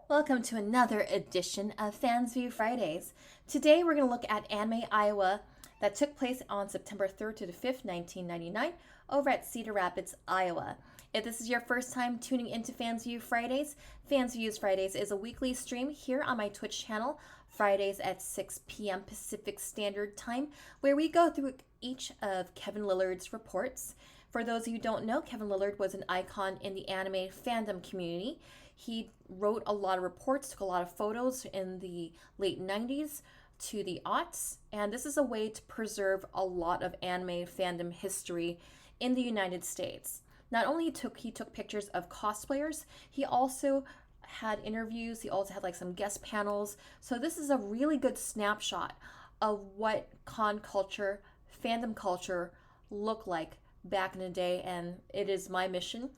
Welcome to another edition of Fansview Fridays. Today we're going to look at Anime Iowa that took place on September 3rd to the 5th, 1999 over at Cedar Rapids, Iowa. If this is your first time tuning into Fansview Fridays, Fansviews Fridays is a weekly stream here on my Twitch channel, Fridays at 6 p.m. Pacific Standard Time, where we go through each of Kevin Lillard's reports. For those of you who don't know, Kevin Lillard was an icon in the anime fandom community. He wrote a lot of reports, took a lot of photos in the late 90s to the aughts, and this is a way to preserve a lot of anime fandom history in the United States. Not only he took pictures of cosplayers, he also had interviews, he also had like some guest panels. So this is a really good snapshot of what con culture, fandom culture looked like back in the day, and it is my mission,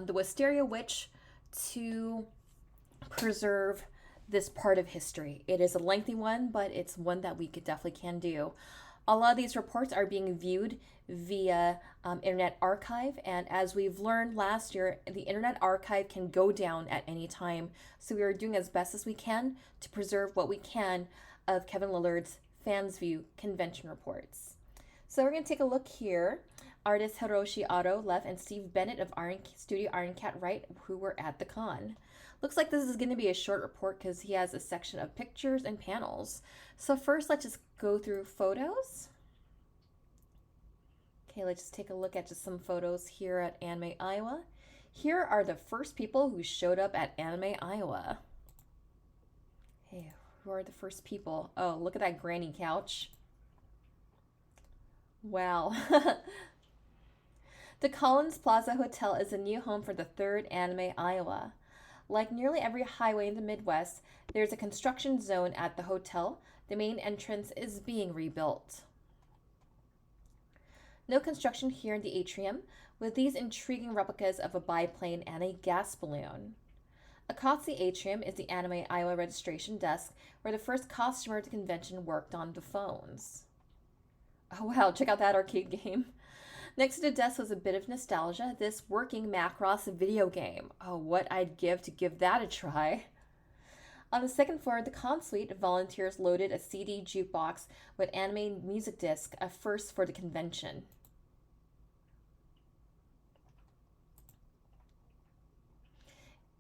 the Wisteria Witch, to preserve this part of history. It is a lengthy one, but it's one that we definitely can do. A lot of these reports are being viewed via Internet Archive, and as we've learned last year, the Internet Archive can go down at any time. So we are doing as best as we can to preserve what we can of Kevin Lillard's Fansview convention reports. So we're going to take a look here. Artist Hiroshi Otto left and Steve Bennett of Studio Iron Cat Wright, who were at the con. Looks like this is going to be a short report because he has a section of pictures and panels. So first, let's just go through photos. Okay, let's just take a look at just some photos here at Anime Iowa. Here are the first people who showed up at Anime Iowa. Hey, who are the first people? Oh, look at that granny couch. Wow. The Collins Plaza Hotel is a new home for the third Anime Iowa. Like nearly every highway in the Midwest, there's a construction zone at the hotel. The main entrance is being rebuilt. No construction here in the atrium, with these intriguing replicas of a biplane and a gas balloon. Across the atrium is the Anime Iowa registration desk, where the first costumer of the convention worked on the phones. Oh wow, check out that arcade game. Next to the desk was a bit of nostalgia, this working Macross video game. Oh, what I'd give to give that a try. On the second floor of the con suite, volunteers loaded a CD jukebox with anime music disc, a first for the convention.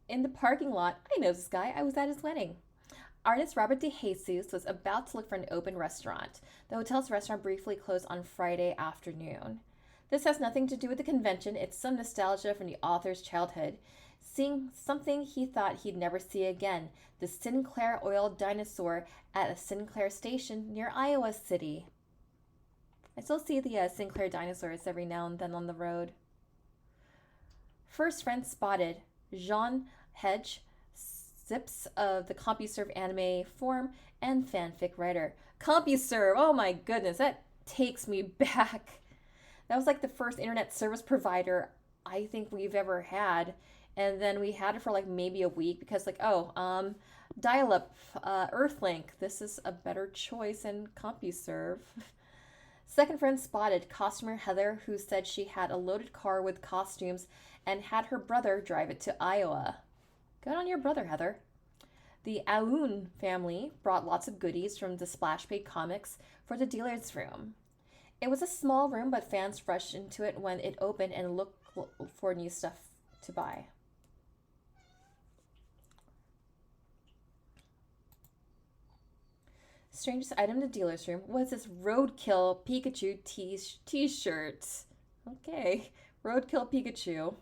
In the parking lot, I know this guy, I was at his wedding. Artist Robert DeJesus was about to look for an open restaurant. The hotel's restaurant briefly closed on Friday afternoon. This has nothing to do with the convention, it's some nostalgia from the author's childhood. Seeing something he thought he'd never see again, the Sinclair oil dinosaur at a Sinclair station near Iowa City. I still see the Sinclair dinosaurs every now and then on the road. First friend spotted, Jean Hedge, Zips of the CompuServe anime forum and fanfic writer. CompuServe, oh my goodness, that takes me back. That was like the first internet service provider I think we've ever had. And then we had it for like maybe a week because dial-up, Earthlink. This is a better choice than CompuServe. Second friend spotted customer Heather, who said she had a loaded car with costumes and had her brother drive it to Iowa. Good on your brother, Heather. The Aoun family brought lots of goodies from the Splash Page comics for the dealer's room. It was a small room, but fans rushed into it when it opened and looked for new stuff to buy. Strangest item in the dealer's room was this Roadkill Pikachu t-shirt. Okay, Roadkill Pikachu.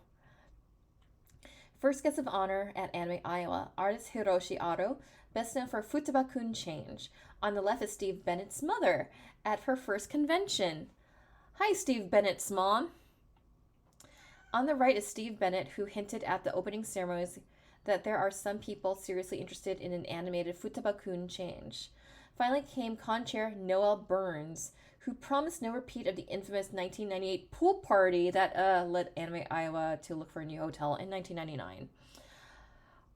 First guest of honor at Anime Iowa, artist Hiroshi Otto, best known for Futaba-kun Change. On the left is Steve Bennett's mother at her first convention. Hi, Steve Bennett's mom. On the right is Steve Bennett, who hinted at the opening ceremonies that there are some people seriously interested in an animated Futaba-kun Change. Finally came con-chair Noel Burns, who promised no repeat of the infamous 1998 pool party that led Anime Iowa to look for a new hotel in 1999.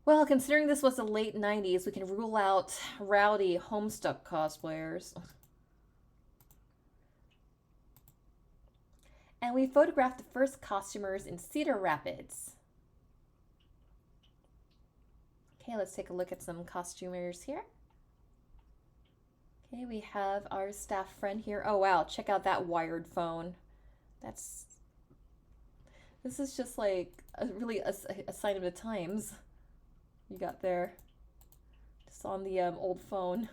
Well, considering this was the late 90s, we can rule out rowdy Homestuck cosplayers. And we photographed the first costumers in Cedar Rapids. Okay, let's take a look at some costumers here. Okay, we have our staff friend here. Oh wow, check out that wired phone. This is just like a sign of the times you got there. Just on the old phone.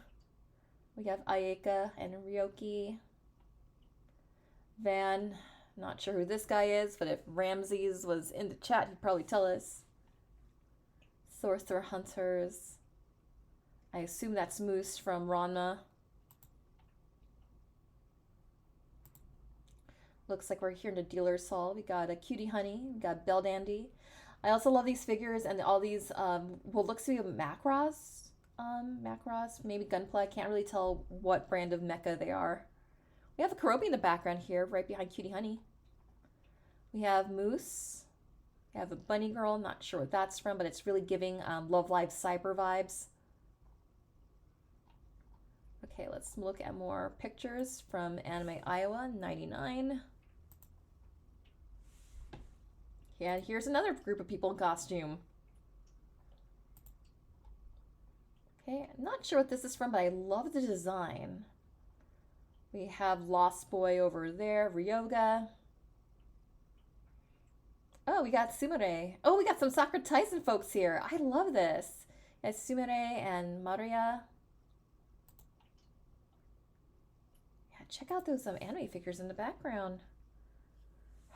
We have Ayeka and Ryoki. Van, not sure who this guy is, but if Ramses was in the chat, he'd probably tell us. Sorcerer Hunters. I assume that's Moose from Ranma. Looks like we're here in the dealer's hall. We got a Cutie Honey. We got Bell Dandy. I also love these figures and all these, well, looks to be Macross. Macross, maybe Gunpla. I can't really tell what brand of mecha they are. We have a Karobi in the background here, right behind Cutie Honey. We have Moose. We have a Bunny Girl. Not sure what that's from, but it's really giving Love Live Cyber vibes. Okay, let's look at more pictures from Anime Iowa, 99. Yeah, here's another group of people in costume. Okay, I'm not sure what this is from, but I love the design. We have Lost Boy over there, Ryoga. Oh, we got Sumire. Oh, we got some Sakura Tyson folks here. I love this. Yeah, Sumire and Maria. Yeah, check out those anime figures in the background.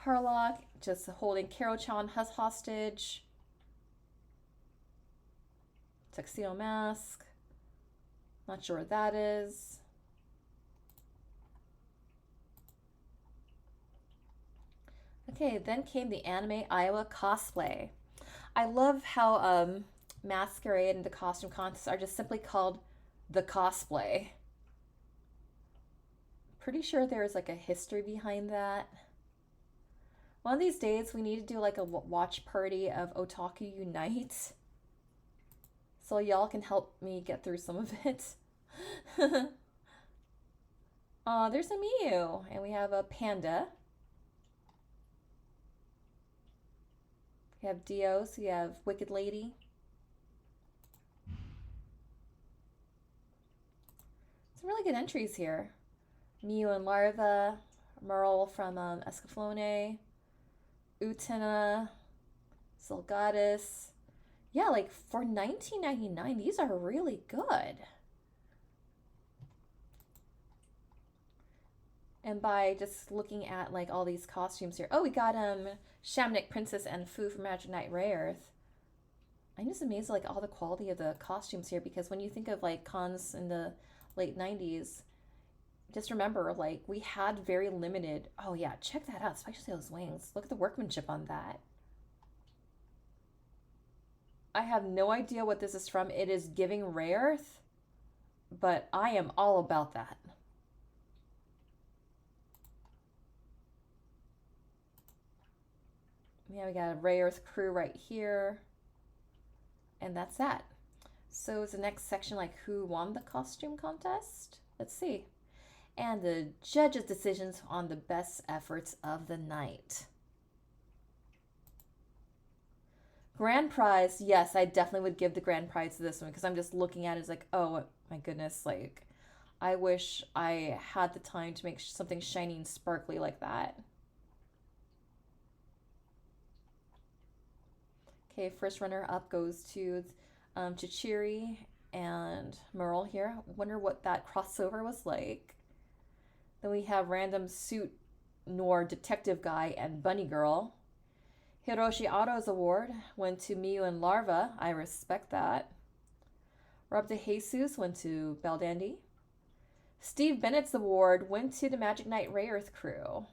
Harlock just holding Karo-chan hostage. Tuxedo Mask. Not sure what that is. Okay, then came the Anime Iowa cosplay. I love how Masquerade and the costume contests are just simply called the cosplay. Pretty sure there's like a history behind that. One of these days we need to do like a watch party of Otaku Unite. So y'all can help me get through some of it. There's a Miyu. And we have a Panda. We have Dios. We have Wicked Lady. Some really good entries here. Miyu and Larva. Merle from Escaflowne. Utena. Silgatus. Yeah, like for $19.99, these are really good. And by just looking at like all these costumes here. Oh, we got Shamanic Princess and Fu from Magic Knight Rayearth. I'm just amazed at like all the quality of the costumes here, because when you think of like cons in the late 90s, just remember like we had very limited. Oh yeah, check that out, especially those wings. Look at the workmanship on that. I have no idea what this is from. It is giving Rayearth, but I am all about that. Yeah, we got a Rayearth crew right here. And that's that. So is the next section like who won the costume contest? Let's see. And the judges' decisions on the best efforts of the night. Grand prize, yes, I definitely would give the grand prize to this one, because I'm just looking at it as like, oh my goodness, like I wish I had the time to make something shiny and sparkly like that. Okay, first runner up goes to Chichiri and Merle here. Wonder what that crossover was like. Then we have random suit noir detective guy and bunny girl. Hiroshi Otto's award went to Miyu and Larva. I respect that. Rob de Jesus went to Bell Dandy. Steve Bennett's award went to the Magic Knight Rayearth crew.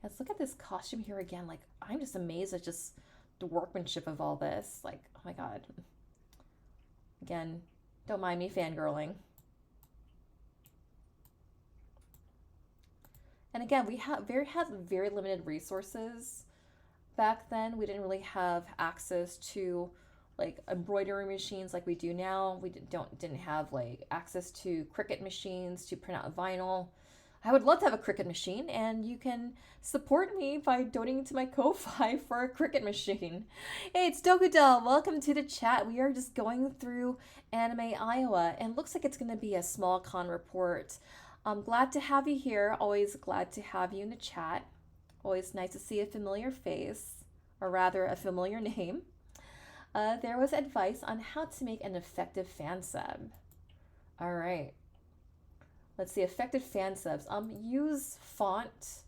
Let's look at this costume here again. Like, I'm just amazed at just the workmanship of all this. Like, oh my god. Again, don't mind me fangirling. And again, we had very limited resources back then. We didn't really have access to like embroidery machines like we do now. We didn't have like access to Cricut machines to print out vinyl. I would love to have a Cricut machine, and you can support me by donating to my Ko-Fi for a Cricut machine. Hey, it's Dokudel. Welcome to the chat. We are just going through Anime Iowa, and looks like it's going to be a small con report. I'm glad to have you here. Always glad to have you in the chat. Always nice to see a familiar face, or rather a familiar name. There was advice on how to make an effective fan sub. All right. Let's see, effective fan subs. Use font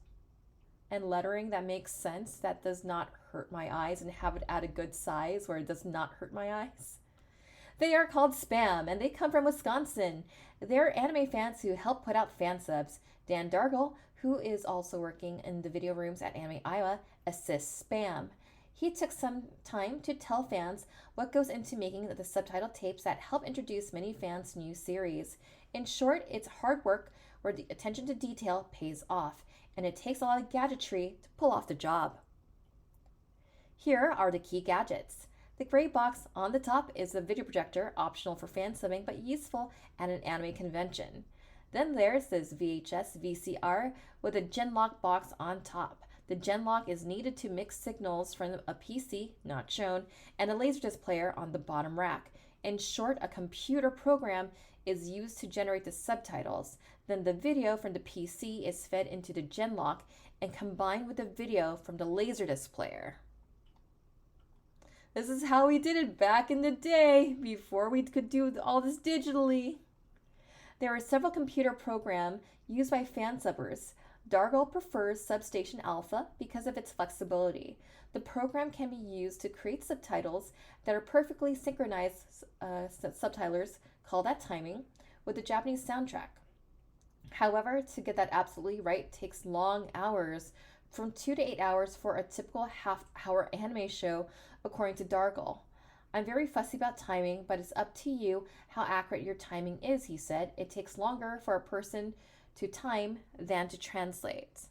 and lettering that makes sense, that does not hurt my eyes, and have it at a good size where it does not hurt my eyes. They are called Spam, and they come from Wisconsin. They're anime fans who help put out fan subs. Dan Dargle, who is also working in the video rooms at Anime Iowa, assists Spam. He took some time to tell fans what goes into making the subtitle tapes that help introduce many fans' new series. In short, it's hard work where the attention to detail pays off, and it takes a lot of gadgetry to pull off the job. Here are the key gadgets. The gray box on the top is the video projector, optional for fan subbing but useful at an anime convention. Then there's this VHS VCR with a Genlock box on top. The Genlock is needed to mix signals from a PC, not shown, and a Laserdisc player on the bottom rack. In short, a computer program is used to generate the subtitles. Then the video from the PC is fed into the Genlock and combined with the video from the Laserdisc player. This is how we did it back in the day, before we could do all this digitally. There are several computer programs used by fan subbers. Dargle prefers Substation Alpha because of its flexibility. The program can be used to create subtitles that are perfectly synchronized subtitlers, call that timing, with the Japanese soundtrack. However, to get that absolutely right takes long hours, from 2 to 8 hours for a typical half-hour anime show, according to Dargle. I'm very fussy about timing, but it's up to you how accurate your timing is, he said. It takes longer for a person to time than to translate.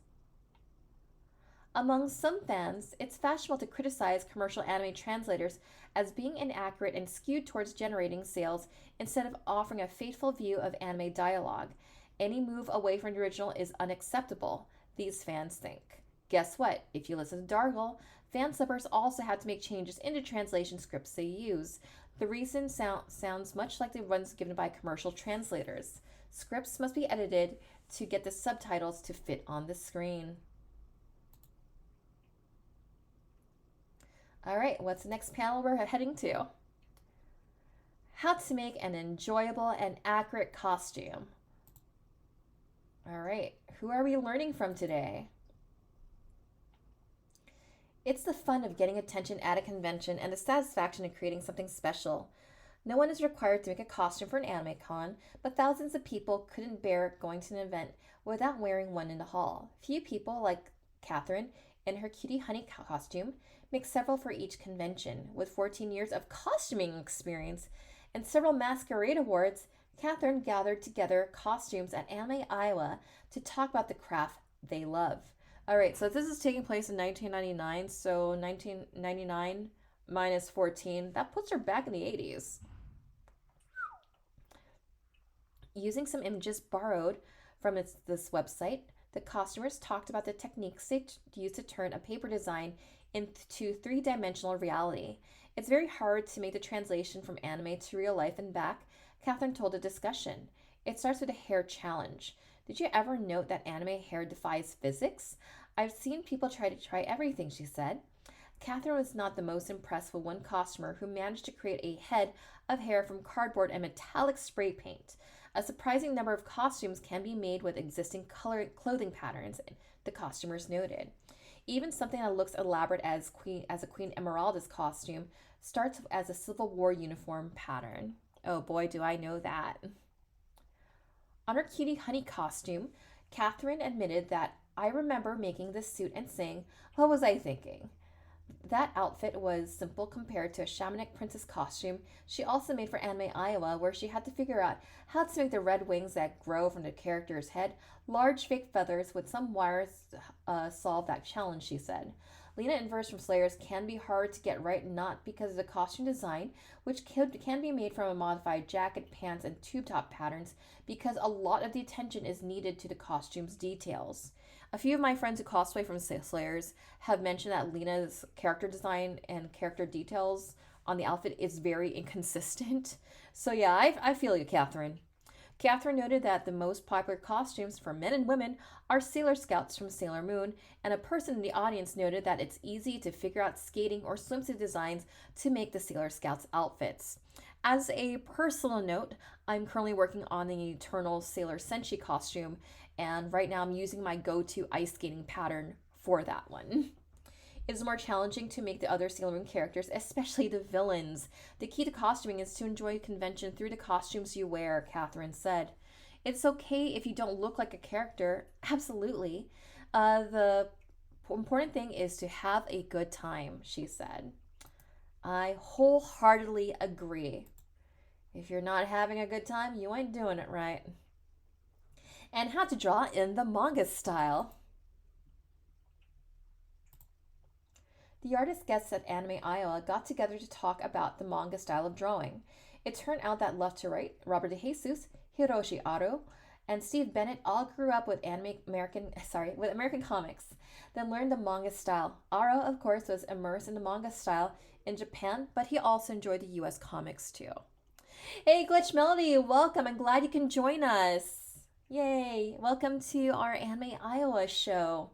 Among some fans, it's fashionable to criticize commercial anime translators as being inaccurate and skewed towards generating sales instead of offering a faithful view of anime dialogue. Any move away from the original is unacceptable, these fans think. Guess what? If you listen to Dargle, fan subbers also have to make changes in the translation scripts they use. The reason sounds much like the ones given by commercial translators. Scripts must be edited to get the subtitles to fit on the screen. All right, what's the next panel we're heading to? How to make an enjoyable and accurate costume. All right, who are we learning from today? It's the fun of getting attention at a convention and the satisfaction of creating something special. No one is required to make a costume for an anime con, but thousands of people couldn't bear going to an event without wearing one in the hall. Few people, like Catherine in her cutie honey costume, make several for each convention. With 14 years of costuming experience and several masquerade awards, Catherine gathered together costumes at Anime Iowa to talk about the craft they love. All right, so this is taking place in 1999, so 1999 minus 14, that puts her back in the 80s. Using some images borrowed from this website, the costumers talked about the techniques they used to turn a paper design into three-dimensional reality. It's very hard to make the translation from anime to real life and back, Catherine told a discussion. It starts with a hair challenge. Did you ever note that anime hair defies physics? I've seen people try everything, she said. Catherine was not the most impressed with one costumer who managed to create a head of hair from cardboard and metallic spray paint. A surprising number of costumes can be made with existing clothing patterns, the costumers noted. Even something that looks elaborate as a Queen Emeralda's costume starts as a Civil War uniform pattern. Oh boy, do I know that. On her cutie honey costume, Catherine admitted that I remember making this suit and saying, what was I thinking? That outfit was simple compared to a shamanic princess costume she also made for Anime Iowa, where she had to figure out how to make the red wings that grow from the character's head large fake feathers with some wires solve that challenge, she said. Lena and Verse from Slayers can be hard to get right, not because of the costume design, which can be made from a modified jacket, pants, and tube top patterns, because a lot of the attention is needed to the costume's details. A few of my friends who cosplay from Slayers have mentioned that Lena's character design and character details on the outfit is very inconsistent. So yeah, I feel you, Catherine. Catherine noted that the most popular costumes for men and women are Sailor Scouts from Sailor Moon, and a person in the audience noted that it's easy to figure out skating or swimsuit designs to make the Sailor Scouts outfits. As a personal note, I'm currently working on the Eternal Sailor Senshi costume, and right now I'm using my go-to ice skating pattern for that one. It's more challenging to make the other Sailor Moon characters, especially the villains. The key to costuming is to enjoy convention through the costumes you wear, Catherine said. It's okay if you don't look like a character, absolutely. The important thing is to have a good time, she said. I wholeheartedly agree. If you're not having a good time, you ain't doing it right. And how to draw in the manga style. The artist guests at Anime Iowa got together to talk about the manga style of drawing. It turned out that left to right, Robert DeJesus, Hiroshi Aro, and Steve Bennett all grew up with American comics, then learned the manga style. Aro, of course, was immersed in the manga style in Japan, but he also enjoyed the US comics too. Hey, Glitch Melody, welcome. I'm glad you can join us. Yay! Welcome to our Anime Iowa show.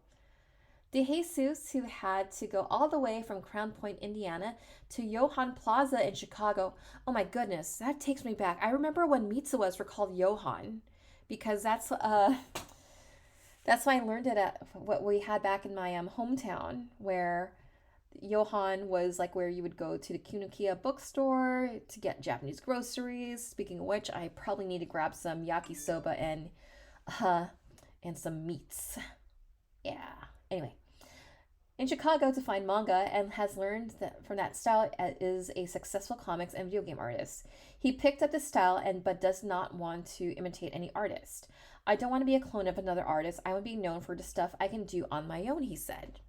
DeJesus, who had to go all the way from Crown Point, Indiana to Johann Plaza in Chicago. Oh my goodness, that takes me back. I remember when Mitsuwas were called Johann, because that's why I learned it at what we had back in my hometown, where Johann was like where you would go to the Kunikiya bookstore to get Japanese groceries. Speaking of which, I probably need to grab some yakisoba and some meats. Yeah. Anyway, in Chicago to find manga, and has learned that from that style is a successful comics and video game artist. He picked up the style but does not want to imitate any artist. I don't want to be a clone of another artist. I want to be known for the stuff I can do on my own, he said.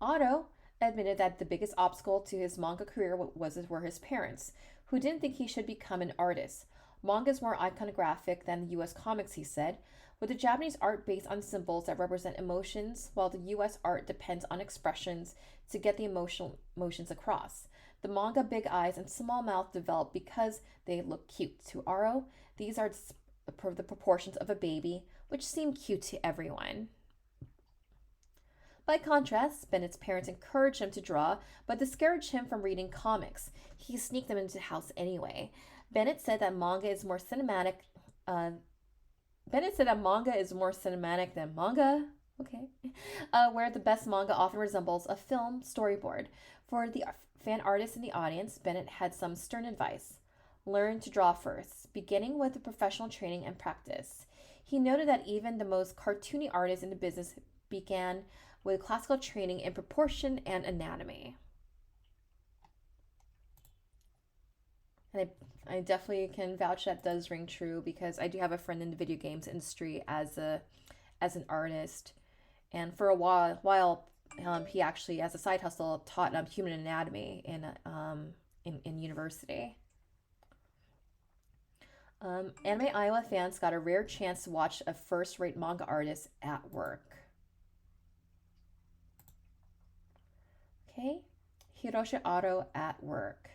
Otto admitted that the biggest obstacle to his manga career were his parents, who didn't think he should become an artist. Manga is more iconographic than the US comics, he said, with the Japanese art based on symbols that represent emotions, while the US art depends on expressions to get the emotions across. The manga big eyes and small mouth develop because they look cute. To Aro, these are the proportions of a baby, which seem cute to everyone. By contrast, Bennett's parents encouraged him to draw, but discouraged him from reading comics. He sneaked them into the house anyway. Bennett said that manga is more cinematic than manga. Okay. Where the best manga often resembles a film storyboard. For the fan artists in the audience, Bennett had some stern advice. Learn to draw first, beginning with the professional training and practice. He noted that even the most cartoony artists in the business began with classical training in proportion and anatomy. And I definitely can vouch that does ring true, because I do have a friend in the video games industry as an artist, and for a while he actually, as a side hustle, taught human anatomy in university. Anime Iowa fans got a rare chance to watch a first-rate manga artist at work. Okay, Hiroshi Aro at work.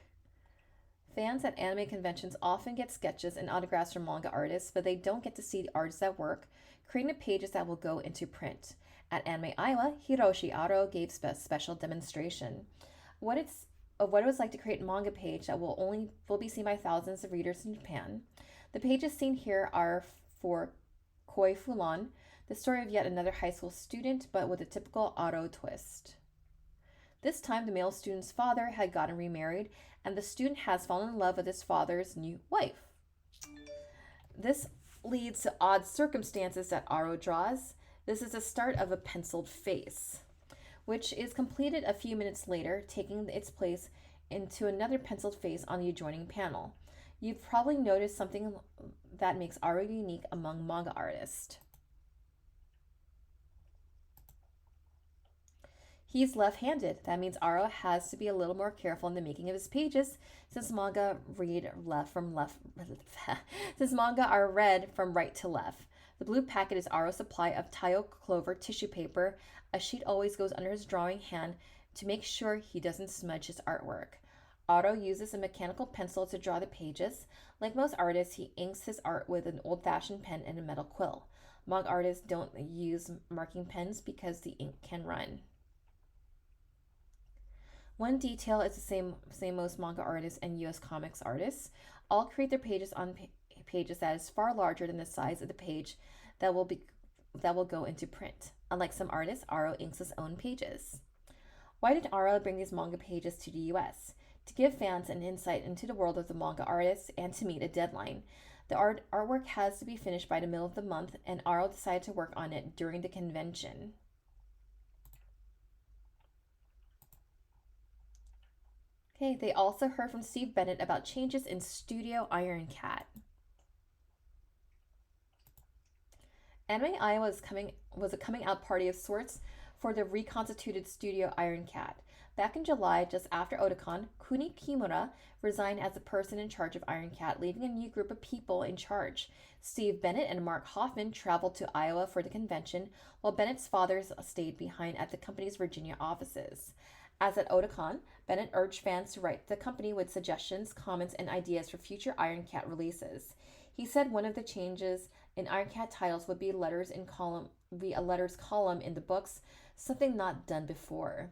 Fans at anime conventions often get sketches and autographs from manga artists, but they don't get to see the artists at work, creating the pages that will go into print. At Anime Iowa, Hiroshi Aro gave a special demonstration of what it was like to create a manga page that will be seen by thousands of readers in Japan. The pages seen here are for Koi Fulan, the story of yet another high school student, but with a typical Aro twist. This time, the male student's father had gotten remarried, and the student has fallen in love with his father's new wife. This leads to odd circumstances that Aro draws. This is the start of a penciled face, which is completed a few minutes later, taking its place into another penciled face on the adjoining panel. You've probably noticed something that makes Aro unique among manga artists. He's left-handed. That means Aro has to be a little more careful in the making of his pages, since manga read left from left since manga are read from right to left. The blue packet is Aro's supply of Tayo clover tissue paper. A sheet always goes under his drawing hand to make sure he doesn't smudge his artwork. Aro uses a mechanical pencil to draw the pages. Like most artists, he inks his art with an old-fashioned pen and a metal quill. Manga artists don't use marking pens because the ink can run. One detail is the same most manga artists and US comics artists all create their pages on pages that is far larger than the size of the page that will go into print. Unlike some artists, Aro inks his own pages. Why did Aro bring these manga pages to the US? To give fans an insight into the world of the manga artists and to meet a deadline. The artwork has to be finished by the middle of the month, and Aro decided to work on it during the convention. Okay, they also heard from Steve Bennett about changes in Studio Iron Cat. Anime Iowa was a coming out party of sorts for the reconstituted Studio Iron Cat. Back in July, just after Otakon, Kuni Kimura resigned as the person in charge of Iron Cat, leaving a new group of people in charge. Steve Bennett and Mark Hoffman traveled to Iowa for the convention, while Bennett's father stayed behind at the company's Virginia offices. As at Otakon, Bennett urged fans to write the company with suggestions, comments, and ideas for future Iron Cat releases. He said one of the changes in Iron Cat titles would be a letters column in the books, something not done before.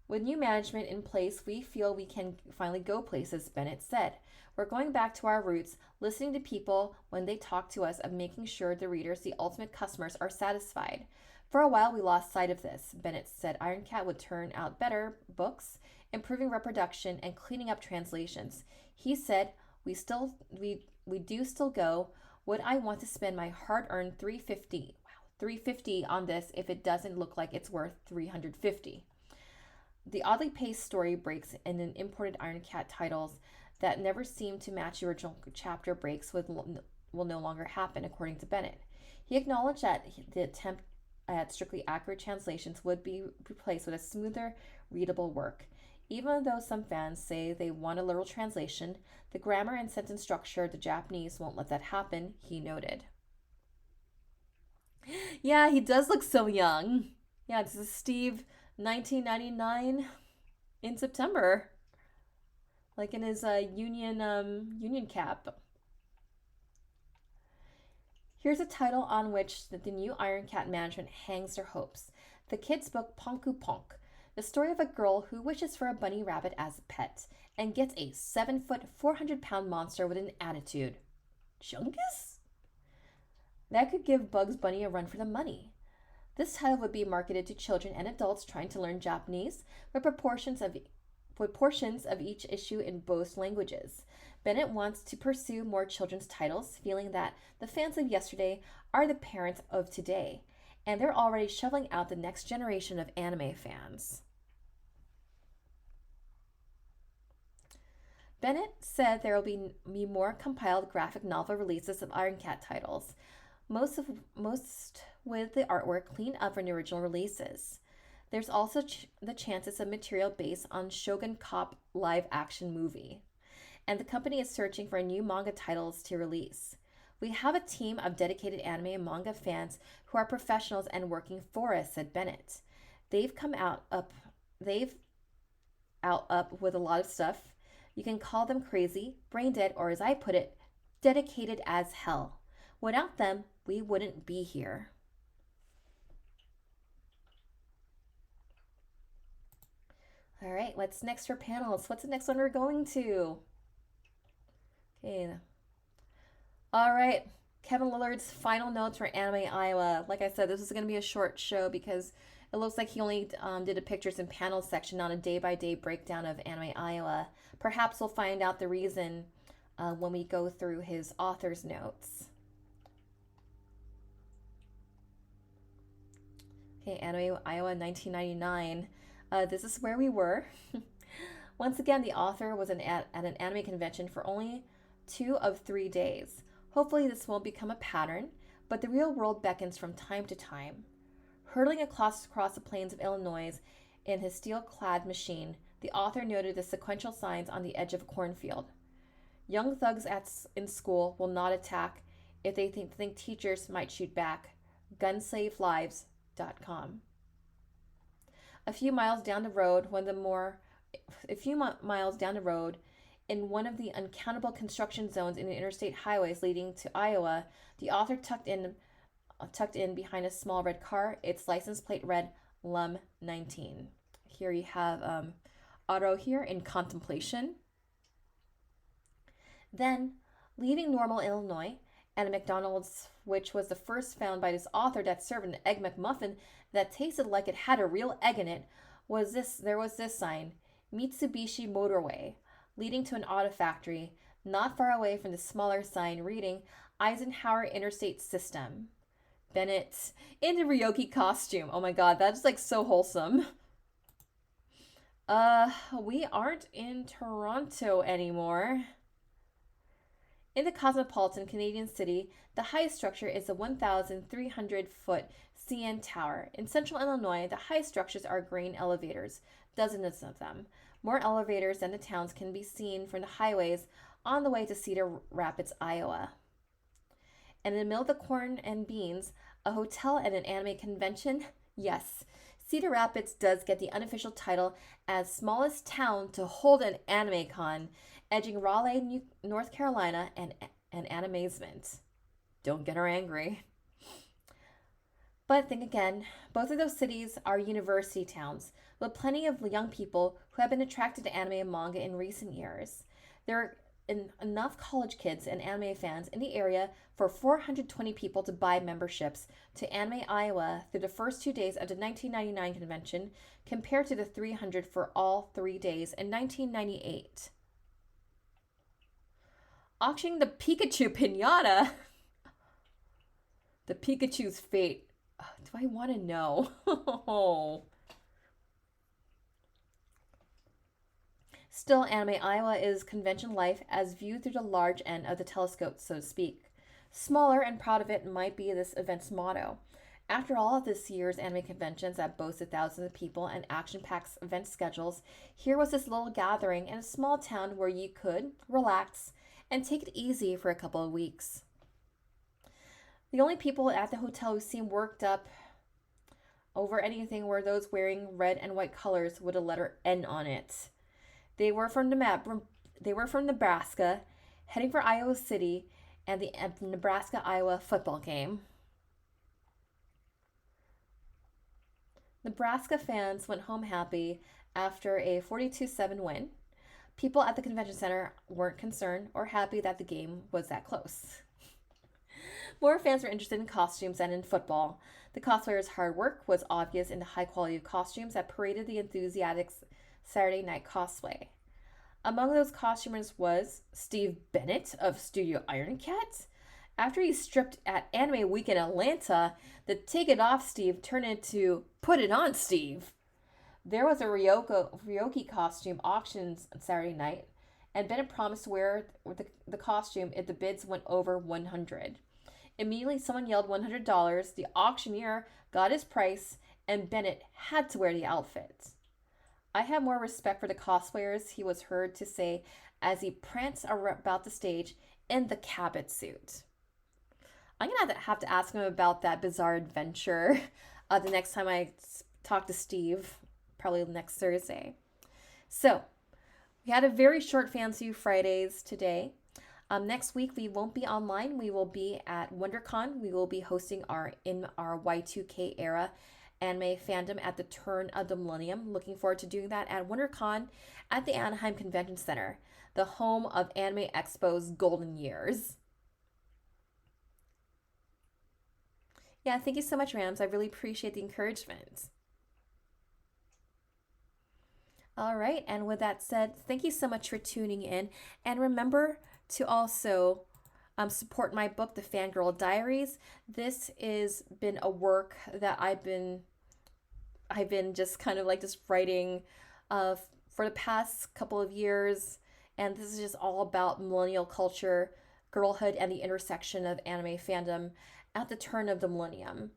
With new management in place, we feel we can finally go places, Bennett said. We're going back to our roots, listening to people when they talk to us, and making sure the readers, the ultimate customers, are satisfied. For a while, we lost sight of this. Bennett said Iron Cat would turn out better books, improving reproduction and cleaning up translations. He said, we do still go. Would I want to spend my hard-earned $350 on this if it doesn't look like it's worth $350? The oddly paced story breaks in an imported Iron Cat titles that never seem to match the original chapter breaks will no longer happen, according to Bennett. He acknowledged that the attempt at strictly accurate translations would be replaced with a smoother, readable work. Even though some fans say they want a literal translation, the grammar and sentence structure of the Japanese won't let that happen, he noted. Yeah, he does look so young. Yeah, this is Steve, 1999 in September. Like in his union cap. Here's a title on which the new Iron Cat management hangs their hopes. The kids' book Ponku Ponk, the story of a girl who wishes for a bunny rabbit as a pet and gets a 7-foot, 400-pound monster with an attitude. Chungus? That could give Bugs Bunny a run for the money. This title would be marketed to children and adults trying to learn Japanese, with portions of each issue in both languages. Bennett wants to pursue more children's titles, feeling that the fans of yesterday are the parents of today, and they're already shoveling out the next generation of anime fans. Bennett said there will be more compiled graphic novel releases of Iron Cat titles, most with the artwork cleaned up from the original releases. There's also the chances of material based on Shogun Cop live-action movie, and the company is searching for new manga titles to release. We have a team of dedicated anime and manga fans who are professionals and working for us, said Bennett. They've out with a lot of stuff. You can call them crazy, brain dead, or as I put it, dedicated as hell. Without them, we wouldn't be here. All right, what's next for panels? What's the next one we're going to? Okay. All right, Kevin Lillard's final notes for Anime Iowa. Like I said, this is going to be a short show because it looks like he only did a pictures and panels section, not a day-by-day breakdown of Anime Iowa. Perhaps we'll find out the reason when we go through his author's notes. Okay, Anime Iowa 1999. This is where we were. Once again, the author was at an anime convention for only 2 of 3 days. Hopefully this won't become a pattern, but the real world beckons from time to time. Hurtling across the plains of Illinois in his steel-clad machine, the author noted the sequential signs on the edge of a cornfield. Young thugs in school will not attack if they think teachers might shoot back. GunSaveLives.com. A few miles down the road, in one of the uncountable construction zones in the interstate highways leading to Iowa, the author tucked in behind a small red car. Its license plate read Lum 19. Here you have Otto here in contemplation. Then, leaving Normal, Illinois, and a McDonald's, which was the first found by this author that served an egg McMuffin that tasted like it had a real egg in it, there was this sign, Mitsubishi Motorway, leading to an auto factory, not far away from the smaller sign reading Eisenhower Interstate System. Bennett in the Ryoki costume. Oh my god, that's like so wholesome. We aren't in Toronto anymore. In the cosmopolitan Canadian city, the highest structure is the 1,300-foot CN Tower. In central Illinois, the highest structures are grain elevators, dozens of them. More elevators than the towns can be seen from the highways on the way to Cedar Rapids, Iowa. And in the middle of the corn and beans, a hotel and an anime convention? Yes, Cedar Rapids does get the unofficial title as smallest town to hold an anime con, edging Raleigh, North Carolina, and Animazement. Don't get her angry. But think again, both of those cities are university towns, with plenty of young people who have been attracted to anime and manga in recent years. There are enough college kids and anime fans in the area for 420 people to buy memberships to Anime Iowa through the first 2 days of the 1999 convention, compared to the 300 for all 3 days in 1998. Auctioning the Pikachu pinata. The Pikachu's fate. Do I want to know? Still, Anime Iowa is convention life as viewed through the large end of the telescope, so to speak. Smaller and proud of it might be this event's motto. After all of this year's anime conventions that boasted thousands of people and action-packed event schedules, here was this little gathering in a small town where you could relax and take it easy for a couple of weeks. The only people at the hotel who seemed worked up over anything were those wearing red and white colors with a letter N on it. They were from Nebraska, heading for Iowa City and the Nebraska-Iowa football game. Nebraska fans went home happy after a 42-7 win. People at the convention center weren't concerned or happy that the game was that close. More fans were interested in costumes than in football. The cosplayers' hard work was obvious in the high quality of costumes that paraded the enthusiasts' Saturday night cosplay. Among those costumers was Steve Bennett of Studio Iron Cat. After he stripped at Anime Week in Atlanta, the Take It Off Steve turned into Put It On Steve. There was a Ryoki costume auction on Saturday night, and Bennett promised to wear the costume if the bids went over $100. Immediately, someone yelled $100. The auctioneer got his price, and Bennett had to wear the outfit. I have more respect for the cosplayers, he was heard to say as he pranced about the stage in the Cabot suit. I'm going to have to ask him about that bizarre adventure the next time I talk to Steve, probably next Thursday. So, we had a very short Fansview Fridays today. Next week, we won't be online. We will be at WonderCon. We will be hosting our Y2K era anime fandom at the turn of the millennium. Looking forward to doing that at WonderCon at the Anaheim Convention Center, the home of Anime Expo's golden years. Yeah, thank you so much, Rams. I really appreciate the encouragement. All right, and with that said, thank you so much for tuning in. And remember to also support my book, The Fangirl Diaries. This has been a work that I've been just kind of like just writing for the past couple of years. And this is just all about millennial culture, girlhood, and the intersection of anime fandom at the turn of the millennium.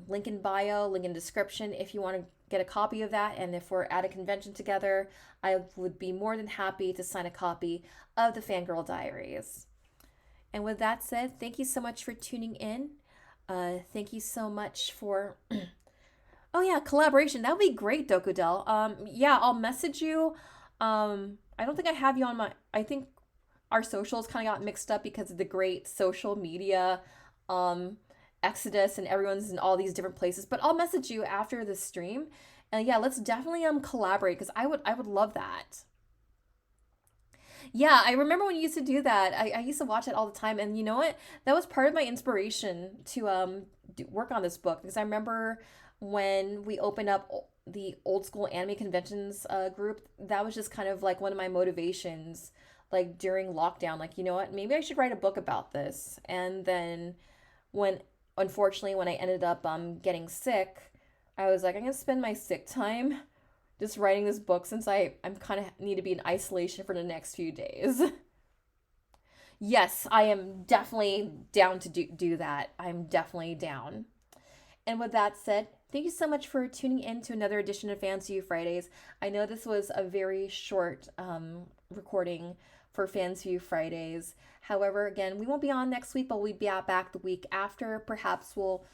Link in bio, link in description if you want to get a copy of that. And if we're at a convention together, I would be more than happy to sign a copy of the Fangirl Diaries. And with that said, thank you so much for tuning in. Thank you so much for oh yeah, collaboration. That would be great, Dokudel. Yeah, I'll message you. I don't think I have you on my. I think our socials kind of got mixed up because of the great social media um exodus, and everyone's in all these different places. But I'll message you after the stream, and yeah, let's definitely collaborate because I would love that. Yeah, I remember when you used to do that. I used to watch it all the time, and you know what? That was part of my inspiration to work on this book because I remember when we opened up the old school anime conventions group. That was just kind of like one of my motivations, like during lockdown. Like, you know what? Maybe I should write a book about this. And then when unfortunately when I ended up getting sick, I was like, I'm gonna spend my sick time just writing this book since I'm kind of need to be in isolation for the next few days. Yes, I am definitely down to do that. I'm definitely down. And with that said, thank you so much for tuning in to another edition of Fansview Fridays. I know this was a very short recording for Fansview Fridays. However, again, we won't be on next week, but we'll be back the week after. Perhaps we'll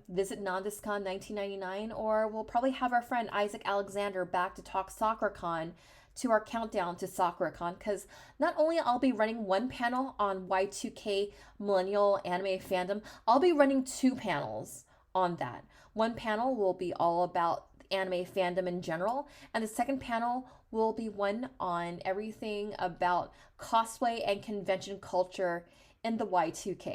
visit NandisCon 1999, or we'll probably have our friend Isaac Alexander back to talk SakuraCon, to our countdown to SakuraCon, because not only I'll be running one panel on Y2K millennial anime fandom, I'll be running two panels on that. One panel will be all about anime fandom in general, and the second panel will be one on everything about cosplay and convention culture in the Y2K.